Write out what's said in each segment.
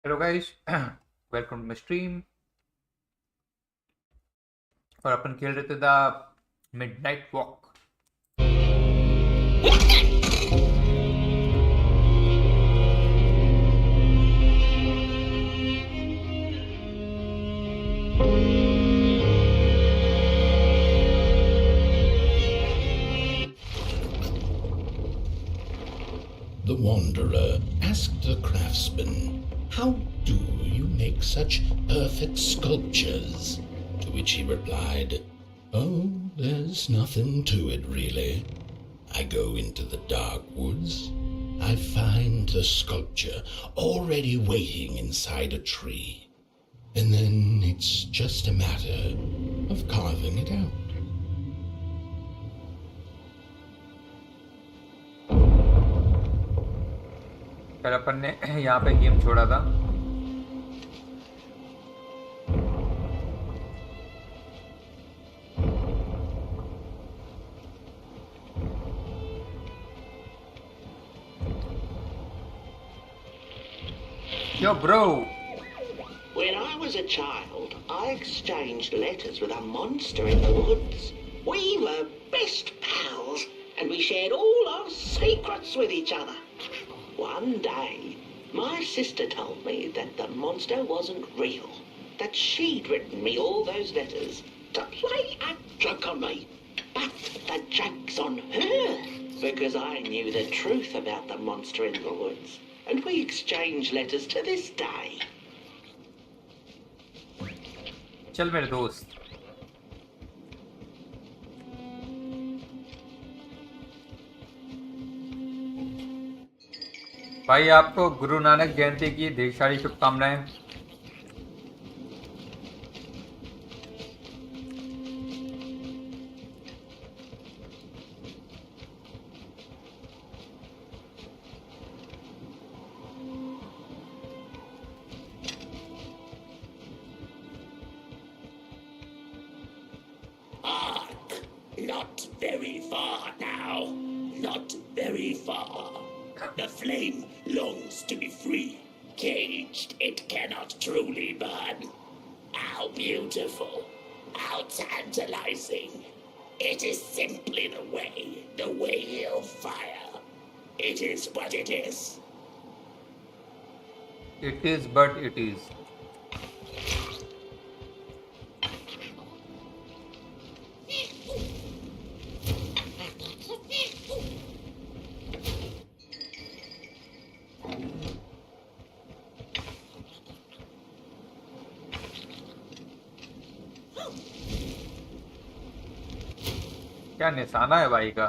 Hello guys welcome to my stream. और अपन खेल रहे थे the midnight walk. The wanderer asked the craftsman, "How do you make such perfect sculptures?" To which he replied, "Oh, there's nothing to it really. I go into the dark woods. I find the sculpture already waiting inside a tree. And then it's just a matter of carving it out." कल अपन ने यहाँ पे game छोड़ा था। Yo bro, When I was a child, I exchanged letters with a monster in the woods. We were best pals, and we shared all our secrets with each other. One day, my sister told me that the monster wasn't real, that she'd written me all those letters to play a joke on me. But the joke's on her, because I knew the truth about the monster in the woods, and we exchange letters to this day. चल मेरे दोस्त। भाई आपको गुरु नानक जयंती की ढेर सारी शुभकामनाएं। Not very far now. Not very far. The flame longs to be free. Caged, it cannot truly burn. How beautiful. How tantalizing. It is simply the way of fire. It is what it is. It is but it is। क्या निशाना है भाई का।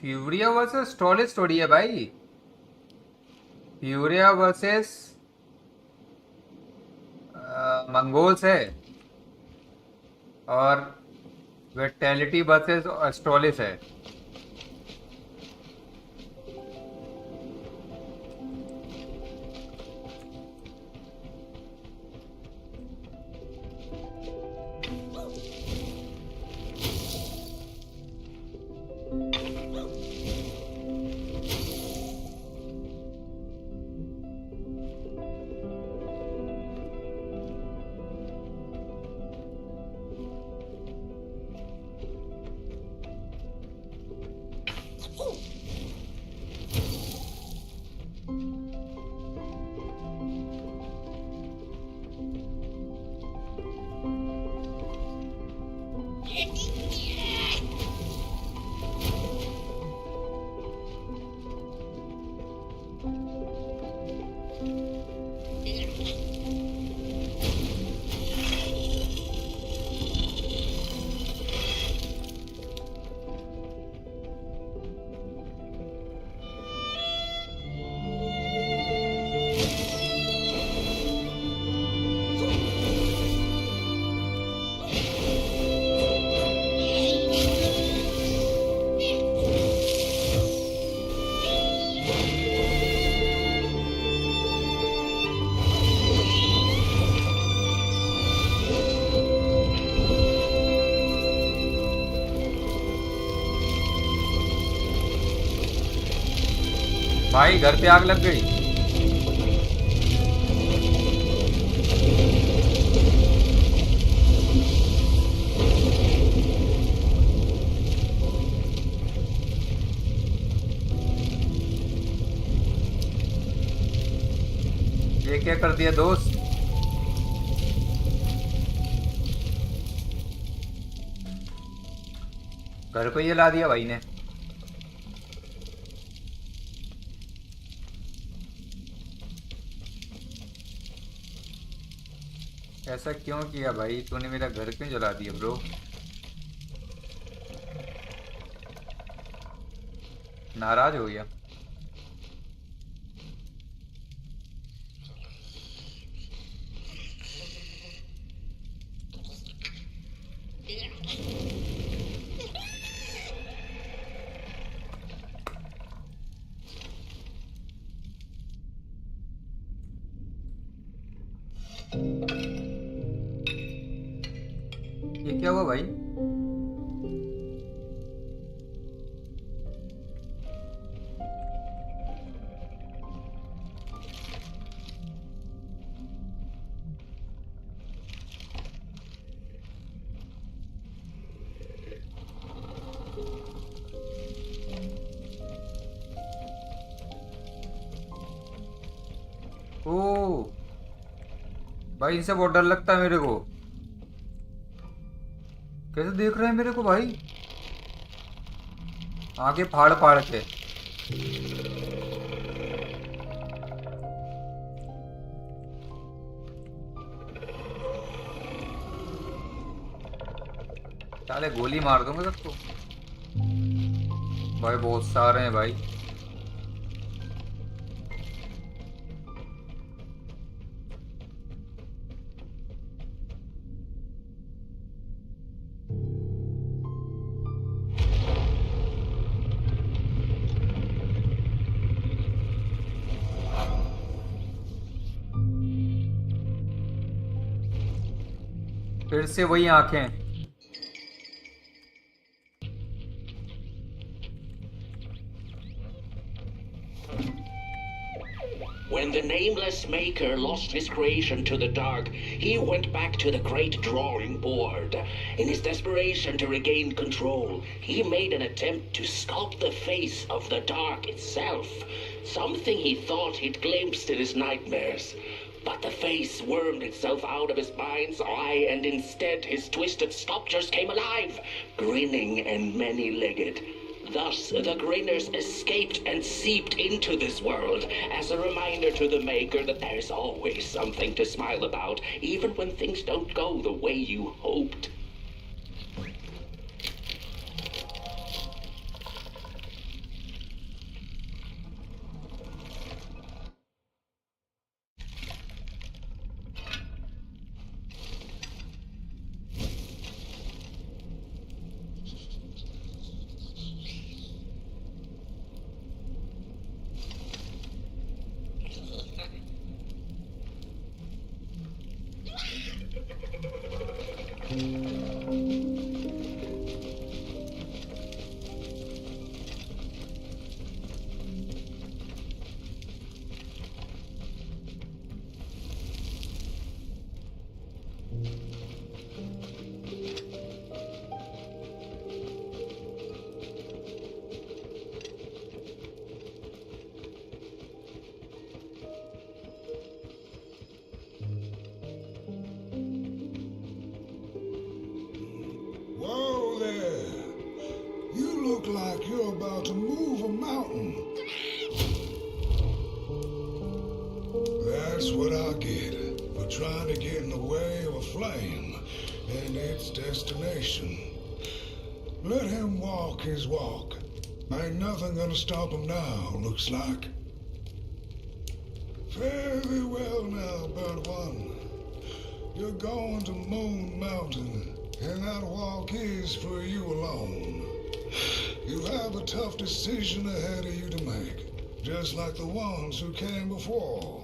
फ्यूरिया versus स्टॉलिस story है भाई। फ्यूरिया versus Mongols है और वेटेलिटी versus स्टॉलिस है। भाई घर पे आग लग गई। ये क्या कर दिया दोस्त? घर को ये ला दिया भाई ने। ऐसा क्यों किया भाई? तूने मेरा घर क्यों जला दिया ब्रो? नाराज हो गया। ये क्या हुआ भाई? ओ भाई, इनसे बहुत डर लगता है मेरे को। कैसे देख रहे हैं मेरे को भाई, आगे फाड़ फाड़ के। साले गोली मार दूंगा सबको। भाई बहुत सारे हैं भाई। फिर से वही आंखें। When the nameless maker lost his creation to the dark, he went back to the great drawing board. In his desperation to regain control, he made an attempt to sculpt the face of the dark itself, something he thought he'd glimpsed in his nightmares. But the face wormed itself out of his mind's eye, and instead his twisted sculptures came alive, grinning and many-legged. Thus, the grinners escaped and seeped into this world as a reminder to the maker that there's always something to smile about, even when things don't go the way you hoped. Whoa there! You look like you're about to move a mountain. That's what I get for trying to get in the way of a flame and its destination. Let him walk his walk. Ain't nothing gonna stop him now, looks like. Fare thee well now, bird one. You're going to Moon Mountain, and that walk is for you alone. You have a tough decision ahead of you to make, just like the ones who came before.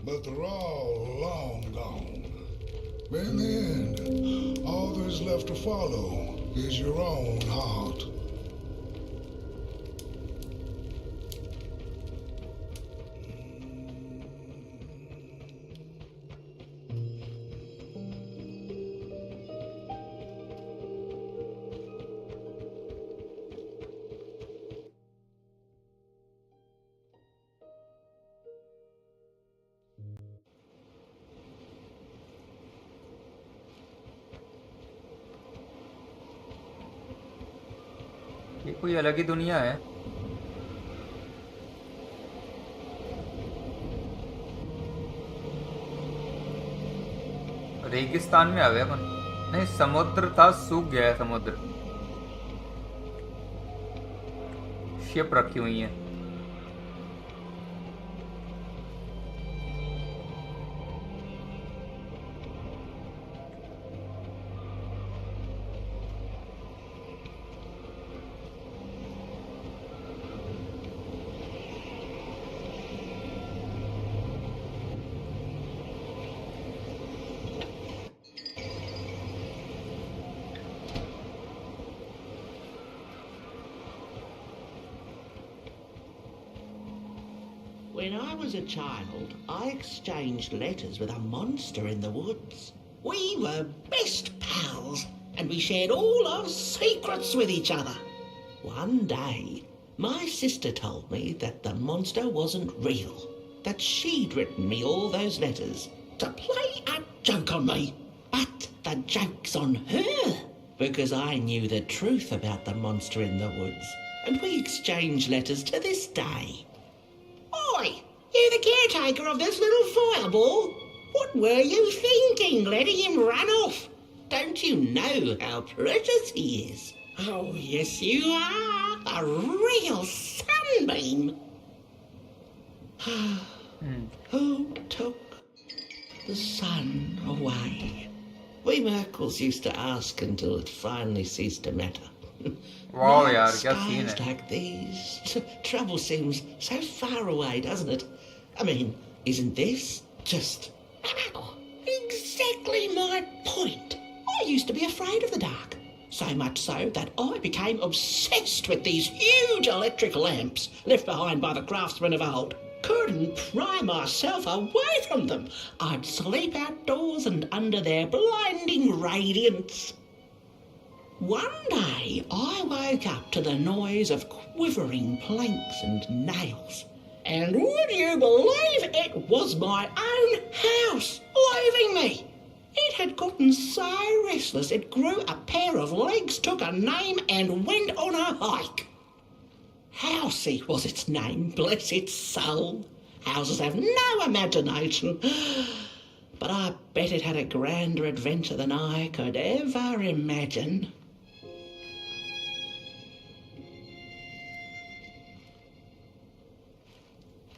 But they're all long gone. In the end, all there's left to follow is your own heart. कोई अलग ही दुनिया है। रेगिस्तान में आ गए अपन। नहीं, समुद्र था, सूख गया है समुद्र। शिप रखी हुई है। When I was a child, I exchanged letters with a monster in the woods. We were best pals, and we shared all our secrets with each other. One day, my sister told me that the monster wasn't real, that she'd written me all those letters to play a joke on me. But the joke's on her, because I knew the truth about the monster in the woods, and we exchange letters to this day. Oi, you the caretaker of this little fireball? What were you thinking, letting him run off? Don't you know how precious he is? Oh, yes you are. A real sunbeam. Who took the sun away? We Merkles used to ask until it finally ceased to matter. वाह Night यार, क्या scene skies है। like these. Trouble seems so far away, doesn't it? I mean, isn't this just exactly my point? I used to be afraid of the dark. So much so that I became obsessed with these huge electric lamps left behind by the craftsmen of old. Couldn't pry myself away from them. I'd sleep outdoors and under their blinding radiance. One day I woke up to the noise of quivering planks and nails. And would you believe it was my own house leaving me? It had gotten so restless it grew a pair of legs, took a name and went on a hike. Housey was its name, bless its soul. Houses have no imagination. But I bet it had a grander adventure than I could ever imagine.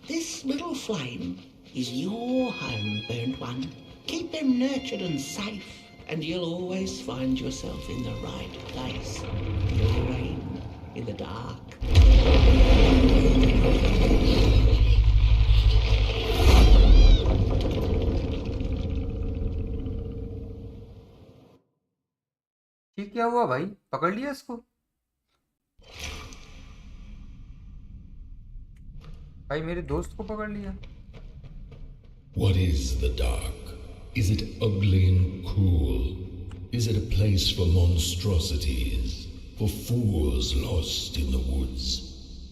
This little flame is your home, burnt one. Keep them nurtured and safe, and you'll always find yourself in the right place. In the rain, in the dark. ये क्या हुआ भाई? पकड़ लिया इसको? भाई मेरे दोस्त को पकड़ लिया। What is the dark? Is it ugly and cruel? Is it a place for monstrosities? For fools lost in the woods?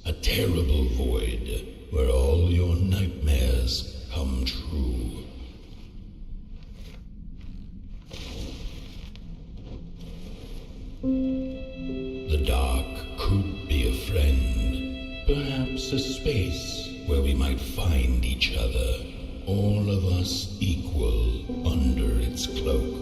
A terrible void where all your nightmares come true? The dark could be a friend, perhaps a space where we might find each other, all of us equal under its cloak.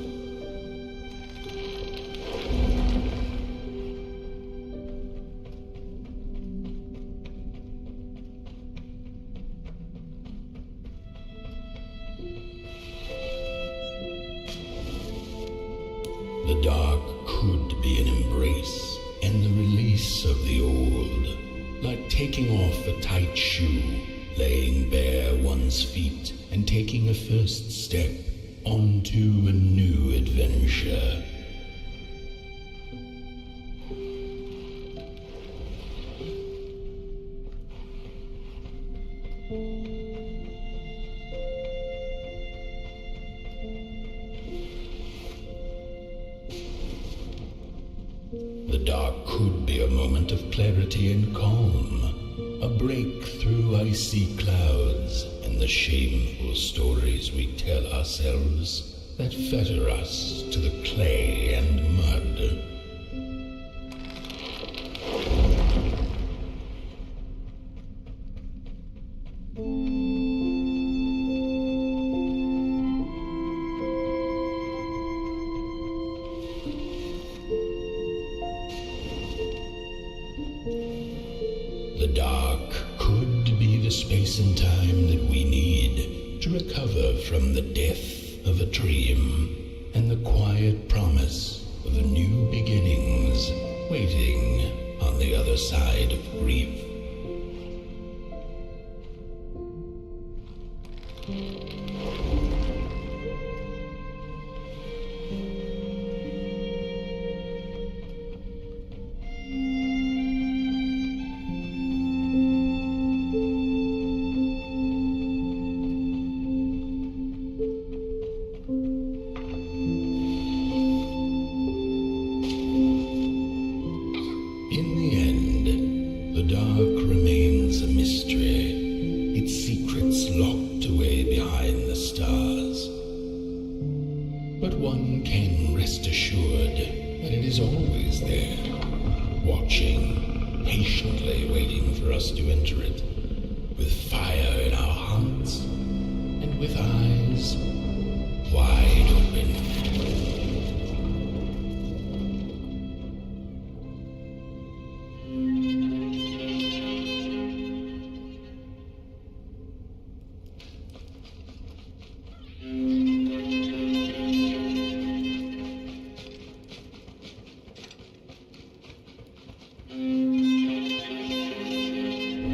The dark could be an embrace and the release of the old, like taking off a tight shoe, laying bare one's feet and taking a first step onto a new adventure. The dark could be a moment of clarity and calm, a break through icy clouds and the shameful stories we tell ourselves that fetter us to the clay and mud. The dark could be the space and time that we need to recover from the death of a dream and the quiet promise of new beginnings waiting on the other side of grief. In the end, the dark remains a mystery, its secrets locked away behind the stars. But one can rest assured that it is always there, watching, patiently waiting for us to enter it, with fire in our hearts and with eyes wide open.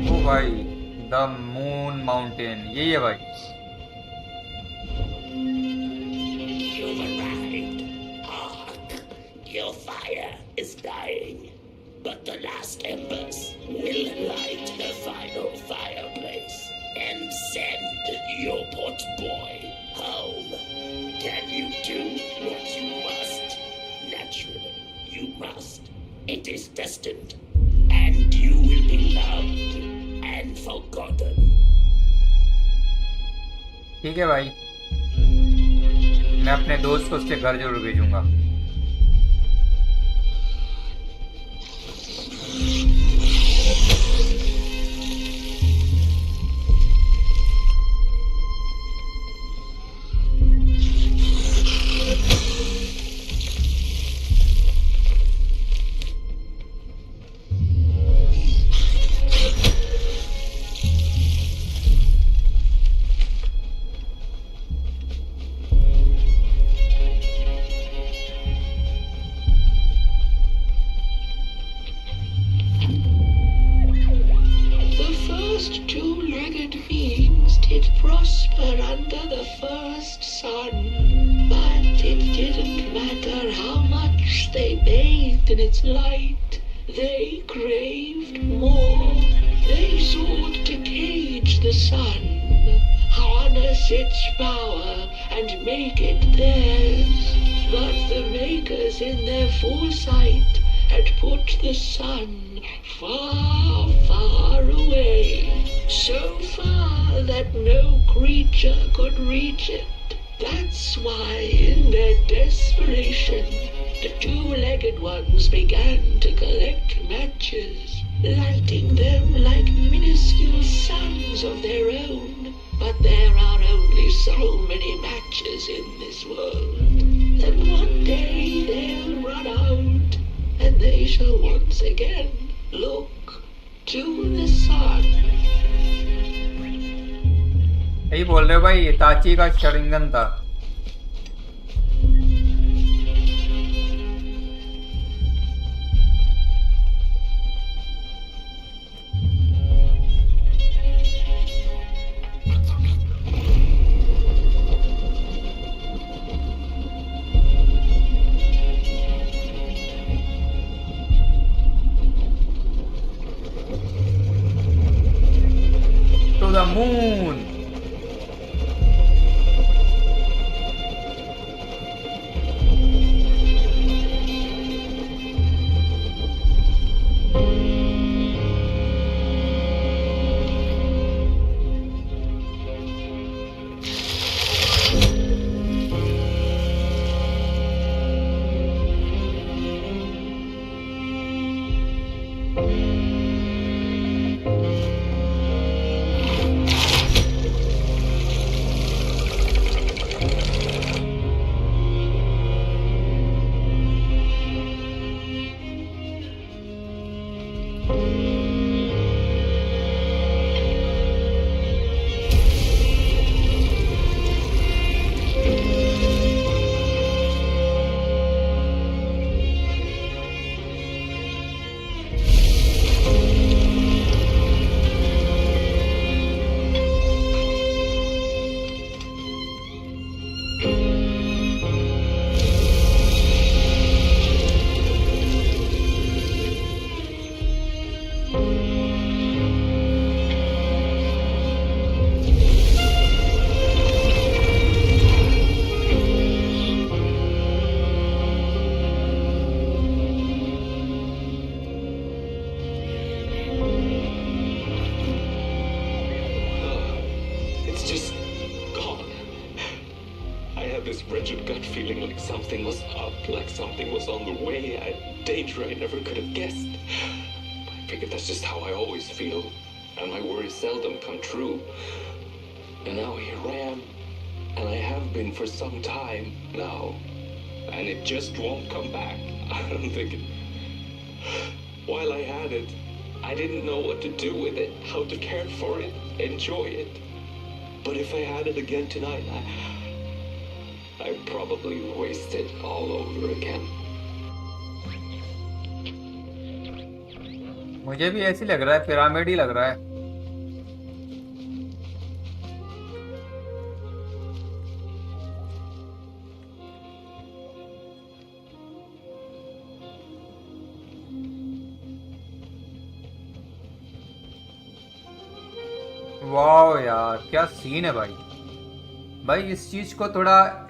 ओ भाई, the moon mountain, यही है भाई. You've arrived. Hark! Your fire is dying, but the last embers will light the final fireplace and send your pot boy home. Can you do what you must? Naturally, you must. It is destined, and you will be loved and forgotten. ठीक है भाई, मैं अपने दोस्त को उसके घर जरूर भेजूंगा. The first two-legged beings did prosper under the first sun, but it didn't matter how much they bathed in its light. They craved more. They sought to cage the sun, harness its power, and make it theirs. But the makers in their foresight had put the sun far, far away, so far that no creature could reach it. That's why, in their desperation, the two-legged ones began to collect matches, lighting them like minuscule suns of their own. But there are only so many matches in this world, and one day they'll run out, and they shall once again look to the sun. यही बोल रहे हो भाई, ये ताची का शरिंगन था. To the moon. had this wretched gut feeling like something was up, like something was on the way, danger I never could have guessed. I figured that's just how I always feel, and my worries seldom come true. And now here I am, and I have been for some time now, and it just won't come back. I'm thinking, while I had it, I didn't know what to do with it, how to care for it, enjoy it. But if I had it again tonight, I'd probably waste it all over again. मुझे भी ऐसी लग रहा है, pyramid ही लग रहा है। Wow यार, क्या सीन है भाई। भाई इस चीज को थोड़ा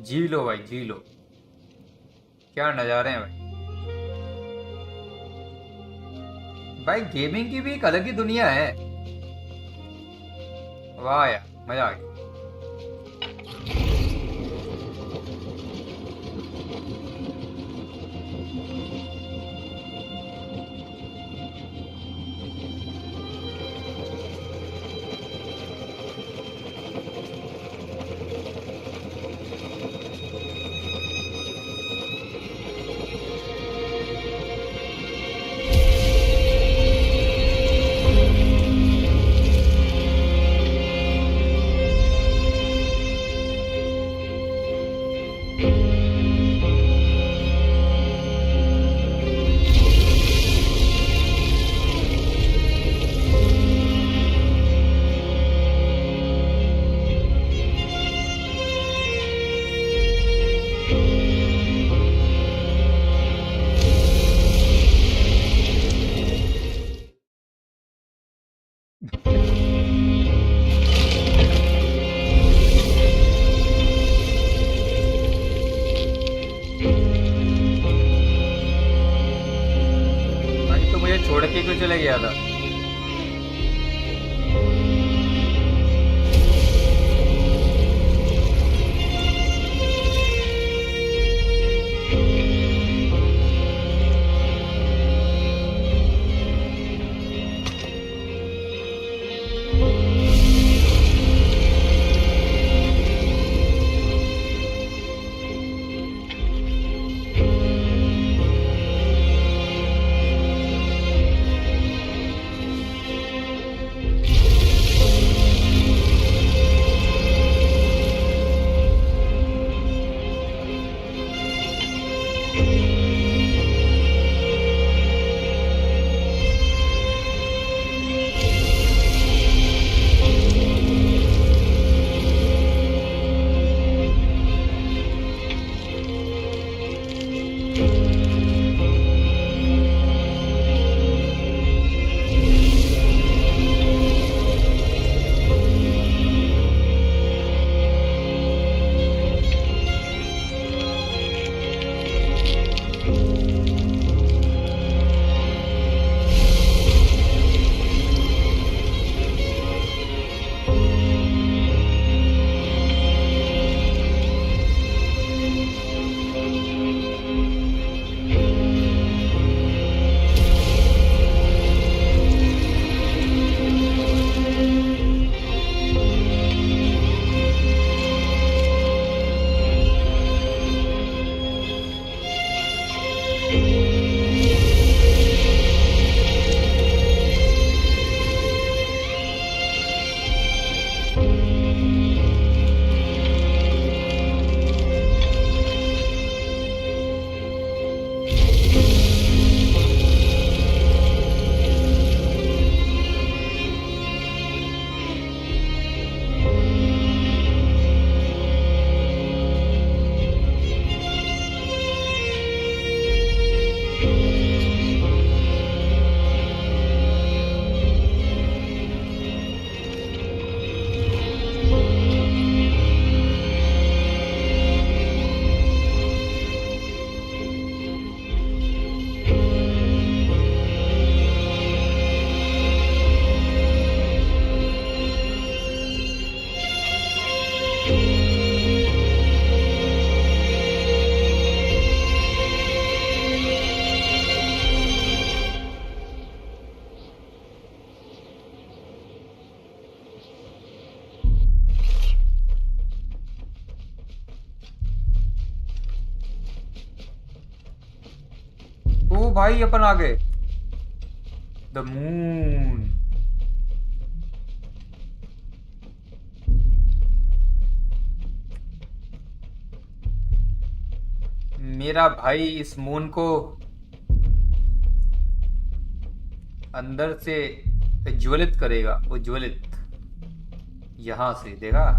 जी लो भाई, जी लो। क्या नज़ारे हैं भाई। भाई गेमिंग की भी एक अलग ही दुनिया है। वाह यार, मजा आ गया। भाई तो मुझे छोड़ के क्यों चले गया था। भाई अपन आ गए। The moon. मेरा भाई इस मून को अंदर से ज्वलित करेगा, उज्ज्वलित। यहां से देखा।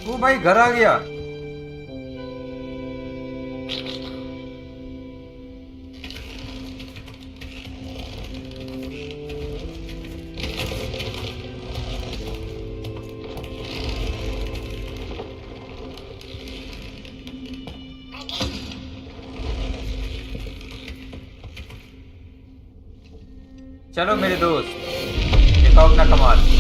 वो भाई घर आ गया। चलो मेरे दोस्त, दिखाओ अपना कमाल।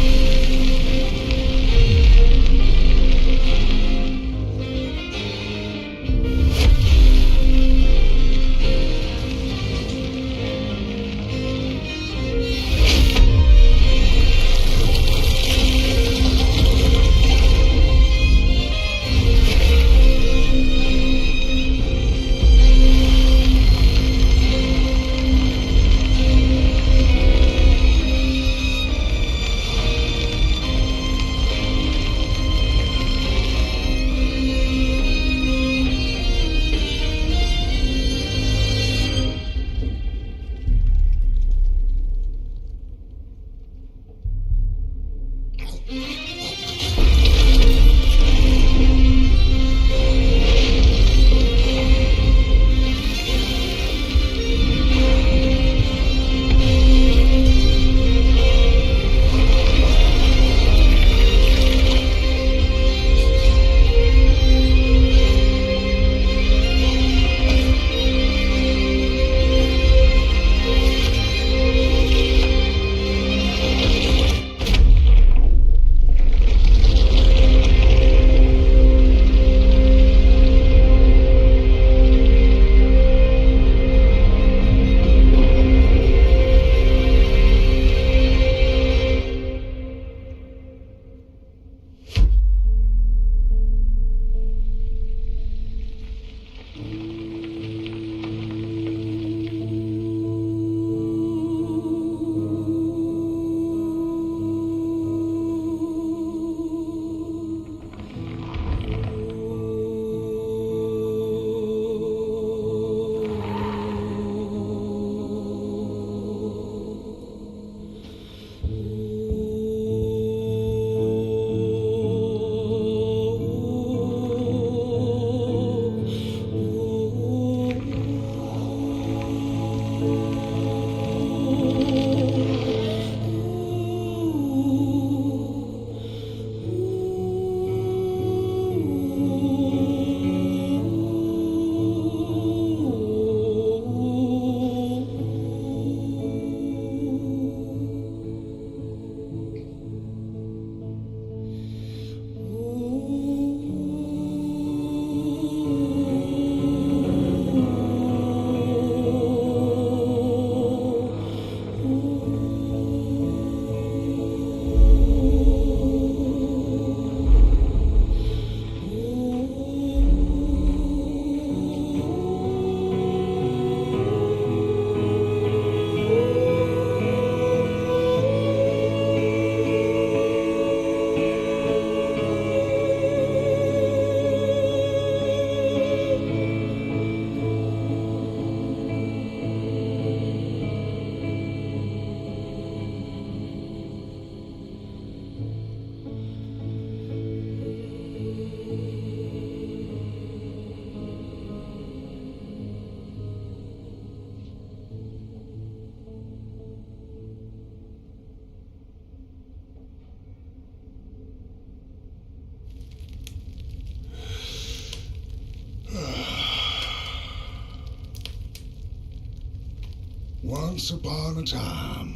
Once upon a time,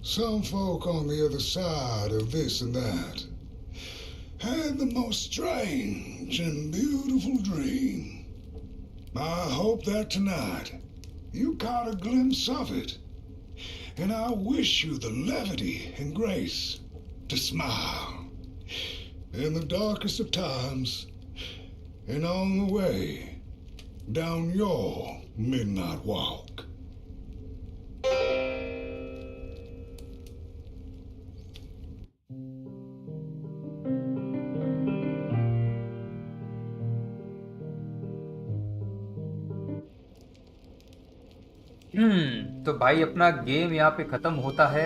some folk on the other side of this and that had the most strange and beautiful dream. I hope that tonight you caught a glimpse of it, and I wish you the levity and grace to smile in the darkest of times and on the way down your midnight walk. तो भाई अपना game यहाँ पे खत्म होता है।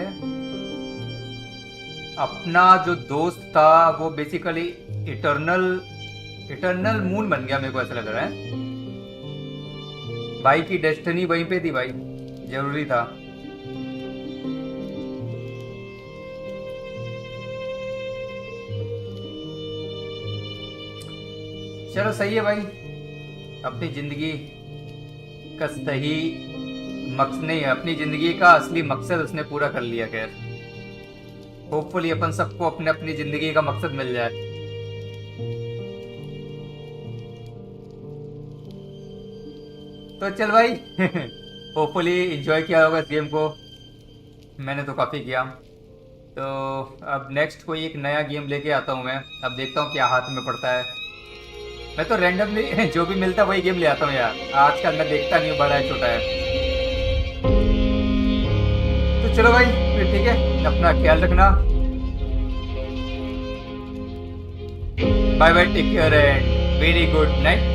अपना जो दोस्त था वो बेसिकली इटर्नल इटर्नल मून बन गया, मेरे को ऐसा लग रहा है। भाई की डेस्टिनी वहीं पे थी भाई, जरूरी था। चलो सही है भाई, अपनी जिंदगी का सही मकसद नहीं है, अपनी जिंदगी का असली मकसद उसने पूरा कर लिया। खैर होपफुली अपन सबको अपने अपनी जिंदगी का मकसद मिल जाए। तो चल भाई होपफुली एंजॉय किया होगा इस गेम को, मैंने तो काफ़ी किया। तो अब नेक्स्ट कोई एक नया गेम लेके आता हूँ मैं, अब देखता हूँ क्या हाथ में पड़ता है। मैं तो रैंडमली जो भी मिलता है वही गेम ले आता हूँ यार, आजकल मैं देखता नहीं हूँ बड़ा है छोटा है। तो चलो भाई फिर ठीक है, अपना ख्याल रखना, bye bye, take care and very good night.